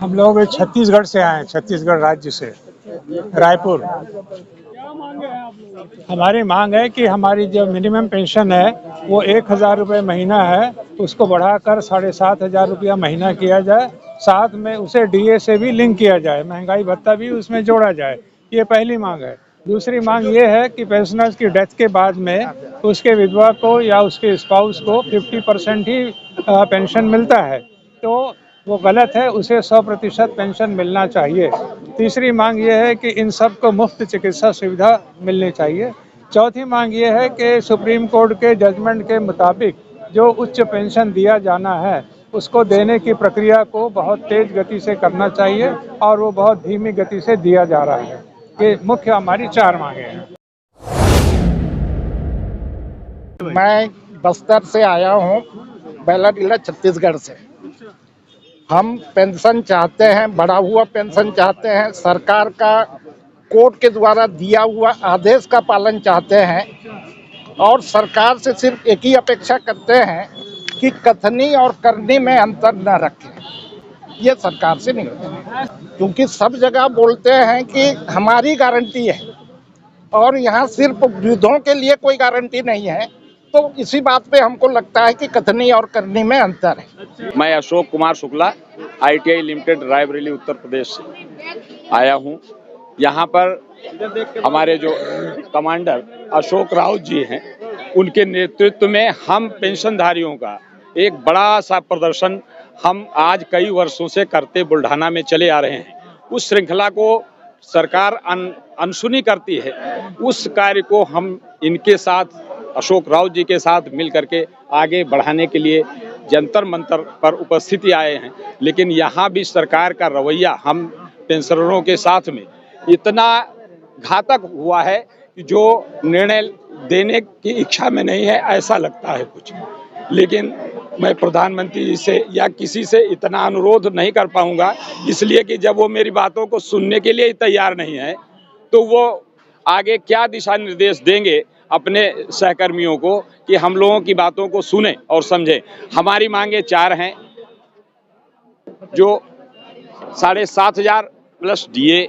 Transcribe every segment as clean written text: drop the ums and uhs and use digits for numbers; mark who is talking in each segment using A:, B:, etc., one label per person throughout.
A: हम लोग छत्तीसगढ़ से आए हैं, छत्तीसगढ़ राज्य से, रायपुर।
B: क्या मांगे हैं आप लोगों की?
A: हमारी मांग है कि हमारी जो मिनिमम पेंशन है वो 1,000 रुपये महीना है, उसको बढ़ाकर 7,500 रुपया महीना किया जाए। साथ में उसे डीए से भी लिंक किया जाए, महंगाई भत्ता भी उसमें जोड़ा जाए। ये पहली मांग है। दूसरी मांग ये है कि पेंशनर्स की डेथ के बाद में उसके विधवा को या उसके स्पाउस को 50% ही पेंशन मिलता है, तो वो गलत है। उसे 100% पेंशन मिलना चाहिए। तीसरी मांग ये है कि इन सब को मुफ्त चिकित्सा सुविधा मिलनी चाहिए। चौथी मांग ये है कि सुप्रीम कोर्ट के जजमेंट के मुताबिक जो उच्च पेंशन दिया जाना है उसको देने की प्रक्रिया को बहुत तेज गति से करना चाहिए, और वो बहुत धीमी गति से दिया जा रहा है। ये मुख्य हमारी 4 मांगे हैं।
C: मैं बस्तर से आया हूँ, बैलाडीला छत्तीसगढ़ से। हम पेंशन चाहते हैं, बढ़ा हुआ पेंशन चाहते हैं, सरकार का कोर्ट के द्वारा दिया हुआ आदेश का पालन चाहते हैं, और सरकार से सिर्फ एक ही अपेक्षा करते हैं कि कथनी और करनी में अंतर न रखें। ये सरकार से नहीं होता, क्योंकि सब जगह बोलते हैं कि हमारी गारंटी है, और यहाँ सिर्फ वृद्धों के लिए कोई गारंटी नहीं है। तो इसी बात पे हमको लगता है कि कथनी और करनी में अंतर है।
D: मैं अशोक कुमार शुक्ला, ITI लिमिटेड रायबरेली उत्तर प्रदेश से आया हूँ। यहाँ पर हमारे जो कमांडर अशोक राउत जी हैं, उनके नेतृत्व में हम पेंशनधारियों का एक बड़ा सा प्रदर्शन हम आज कई वर्षों से करते बुल्ढाना में चले आ रहे हैं। उस श्रृंखला को सरकार अनसुनी करती है। उस कार्य को हम इनके साथ, अशोक राउत जी के साथ मिल करके आगे बढ़ाने के लिए जंतर मंतर पर उपस्थिति आए हैं। लेकिन यहाँ भी सरकार का रवैया हम पेंशनरों के साथ में इतना घातक हुआ है कि जो निर्णय देने की इच्छा में नहीं है, ऐसा लगता है कुछ। लेकिन मैं प्रधानमंत्री जी से या किसी से इतना अनुरोध नहीं कर पाऊंगा, इसलिए कि जब वो मेरी बातों को सुनने के लिए तैयार नहीं है, तो वो आगे क्या दिशा निर्देश देंगे अपने सहकर्मियों को कि हम लोगों की बातों को सुने और समझें। हमारी मांगे 4 हैं, जो 7,500 प्लस DA,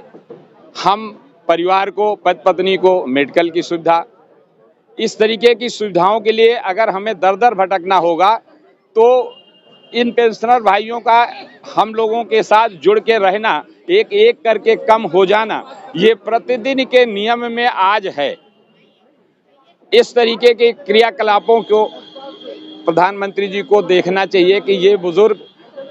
D: हम परिवार को, पति पत्नी को मेडिकल की सुविधा, इस तरीके की सुविधाओं के लिए अगर हमें दर दर भटकना होगा तो इन पेंशनर भाइयों का हम लोगों के साथ जुड़ के रहना, एक एक करके कम हो जाना, ये प्रतिदिन के नियम में आज है। इस तरीके के क्रियाकलापों को प्रधानमंत्री जी को देखना चाहिए कि ये बुजुर्ग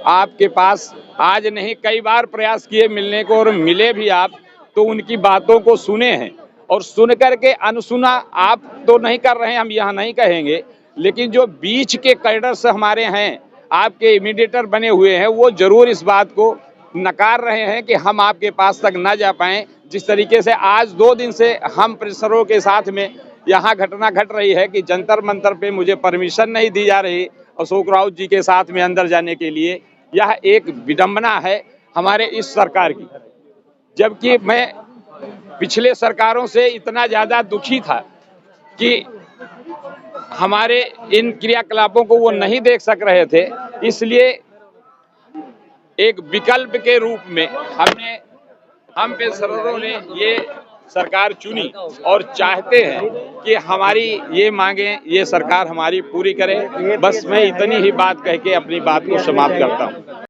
D: आपके पास आज नहीं, कई बार प्रयास किए मिलने को, और मिले भी आप तो उनकी बातों को सुने हैं, और सुन करके अनसुना आप तो नहीं कर रहे हैं, हम यहाँ नहीं कहेंगे। लेकिन जो बीच के कैडर्स हमारे हैं, आपके इमीडिएटर बने हुए हैं, वो जरूर इस बात को नकार रहे हैं कि हम आपके पास तक ना जा पाएं। जिस तरीके से आज 2 दिन से हम पेंशनरों के साथ में यहाँ घटना घट रही है कि जंतर मंतर पे मुझे परमिशन नहीं दी जा रही अशोक राउत जी के साथ में अंदर जाने के लिए, यह एक विडंबना है हमारे इस सरकार की। जबकि मैं पिछले सरकारों से इतना ज़्यादा दुखी था कि हमारे इन क्रियाकलापों को वो नहीं देख सक रहे थे, इसलिए एक विकल्प के रूप में हम पेंशनरों ने ये सरकार चुनी, और चाहते हैं कि हमारी ये मांगे ये सरकार हमारी पूरी करे। बस मैं इतनी ही बात कह के अपनी बात को समाप्त करता हूँ।